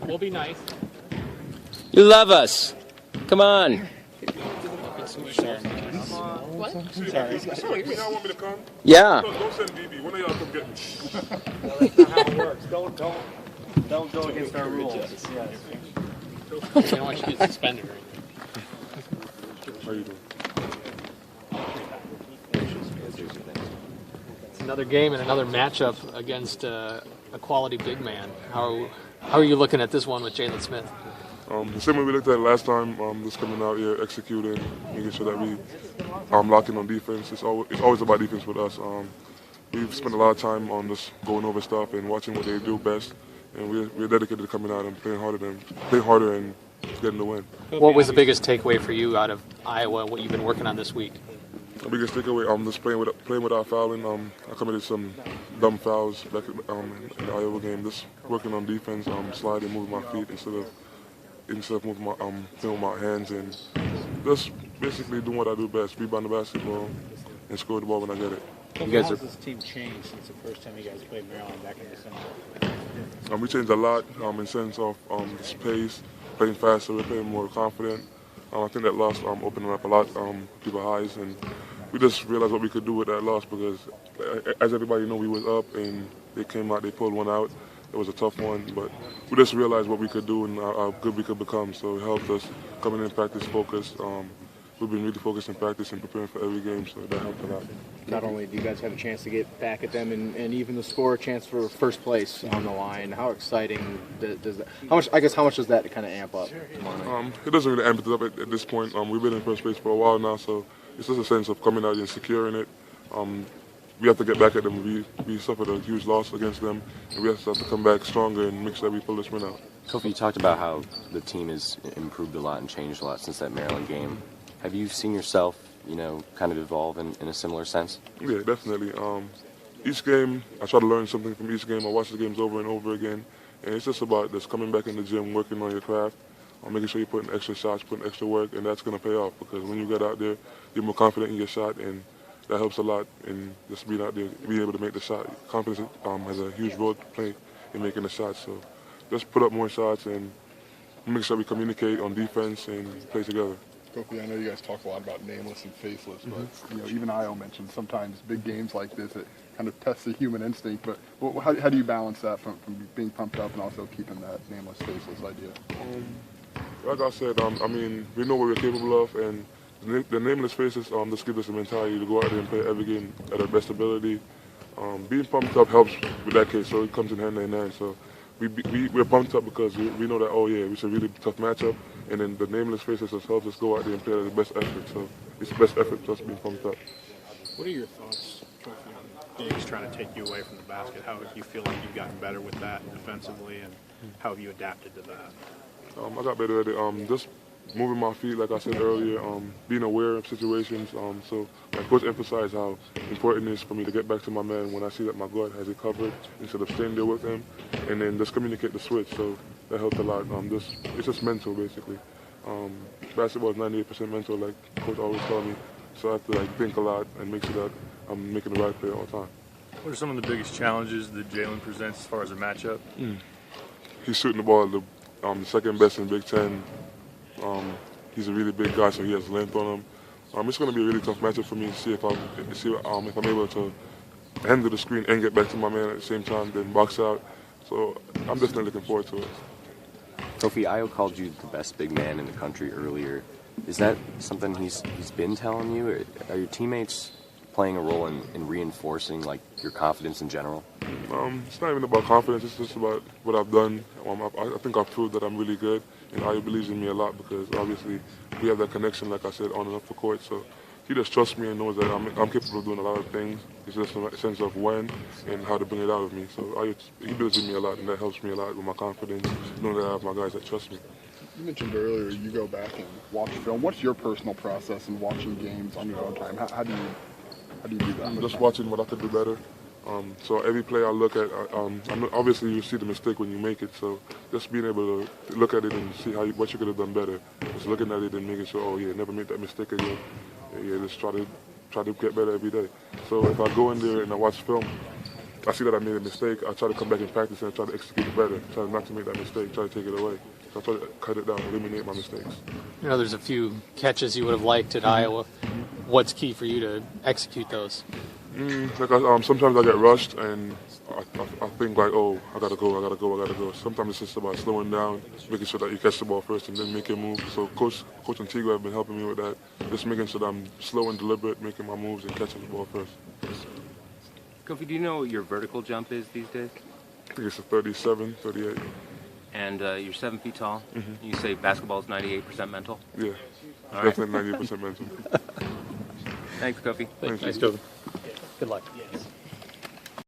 We'll be nice. You love us. Come on. What? Sorry. Y'all want me to come? Yeah. Don't send BB. When are y'all come get me? That's not how it works. Don't go against our rules. Yes. I don't want you to get suspended or anything. How you doing? It's another game and another matchup against a quality big man. How are you looking at this one with Jalen Smith? The same way we looked at it last time, just coming out here, executing, making sure that we lock in on defense. It's always about defense with us. We've spent a lot of time on just going over stuff and watching what they do best, and we're dedicated to coming out and playing harder and getting the win. What was the biggest takeaway for you out of Iowa, what you've been working on this week? The biggest takeaway, just playing without fouling. I committed some dumb fouls back in the Iowa game. Just working on defense, sliding, moving my feet instead of moving my with my hands, and just basically doing what I do best: rebound the basketball and score the ball when I get it. How has this team changed since the first time you guys played Maryland back in December? We changed a lot in sense of the space, playing faster, we're playing more confident. I think that loss opened up a lot people's eyes, and we just realized what we could do with that loss because, as everybody know, we was up and they came out, they pulled one out. It was a tough one, but we just realized what we could do and how good we could become. So it helped us coming in practice focused. We've been really focused in practice and preparing for every game, so that helped a lot. Not only do you guys have a chance to get back at them and even the score a chance for first place on the line, how exciting does that? How much does that kind of amp up? It doesn't really amp it up at this point. We've been in first place for a while now, so it's just a sense of coming out and securing it. We have to get back at them. We suffered a huge loss against them, and we have to come back stronger and make sure that we pull this win out. Kofi, you talked about how the team has improved a lot and changed a lot since that Maryland game. Have you seen yourself, kind of evolve in a similar sense? Yeah, definitely. Each game, I try to learn something from each game. I watch the games over and over again, and it's just about just coming back in the gym, working on your craft, making sure you're putting extra shots, putting extra work, and that's going to pay off because when you get out there, you're more confident in your shot, and that helps a lot in just being out there, being able to make the shot. Confidence has a huge role to play in making the shots, so just put up more shots and make sure we communicate on defense and play together. Kofi, I know you guys talk a lot about nameless and faceless, but even Io mentioned sometimes big games like this, it kind of tests the human instinct. But how do you balance that from being pumped up and also keeping that nameless, faceless idea? Like I said, we know what we're capable of, and the nameless faces just give us the mentality to go out there and play every game at our best ability. Being pumped up helps with that case, so it comes in hand in hand. So we're pumped up because we know that, it's a really tough matchup, and then the nameless faces just helps us go out there and play at the best effort. So it's the best effort plus being pumped up. What are your thoughts, Kofi, on Diggs trying to take you away from the basket? How have you feel like you've gotten better with that defensively, and how have you adapted to that? I got better at it. Just moving my feet, like I said earlier, being aware of situations. So my coach emphasized how important it is for me to get back to my man when I see that my guard has it covered instead of staying there with him, and then just communicate the switch. So that helped a lot. It's just mental, basically. Basketball is 98% mental, like coach always told me. So I have to think a lot and make sure that I'm making the right play all the time. What are some of the biggest challenges that Jalen presents as far as a matchup? He's shooting the ball the second best in Big Ten. He's a really big guy, so he has length on him. It's going to be a really tough matchup for me to see if I'm able to handle the screen and get back to my man at the same time, then box out. So I'm definitely looking forward to it. Kofi, Io called you the best big man in the country earlier. Is that something he's been telling you? Or are your teammates playing a role in reinforcing your confidence in general? It's not even about confidence. It's just about what I've done. I think I've proved that I'm really good, and Io believes in me a lot because obviously we have that connection, like I said, on and off the court. So he just trusts me and knows that I'm capable of doing a lot of things. It's just a sense of when and how to bring it out of me. So he believes in me a lot, and that helps me a lot with my confidence, knowing that I have my guys that trust me. You mentioned earlier you go back and watch film. What's your personal process in watching games on your own time? How do you do that? Just watching what I could do better. So every play I look at, obviously you see the mistake when you make it. So just being able to look at it and see what you could have done better. Just looking at it and making sure, never make that mistake again. Just try to get better every day. So if I go in there and I watch film, I see that I made a mistake, I try to come back in practice and try to execute it better, try not to make that mistake, try to take it away. So I try to cut it down, eliminate my mistakes. You know, there's a few catches you would have liked at Iowa. What's key for you to execute those? Sometimes I get rushed and I think like, oh, I gotta go. Sometimes it's just about slowing down, making sure that you catch the ball first and then make your move. So Coach Antigua have been helping me with that, just making sure that I'm slow and deliberate, making my moves and catching the ball first. Kofi, do you know what your vertical jump is these days? I think it's a 37, 38. And you're 7 feet tall. You say basketball is 98% mental? Yeah, All right. definitely 90% mental. Thanks, Kofi. Thanks, Kofi. Good luck.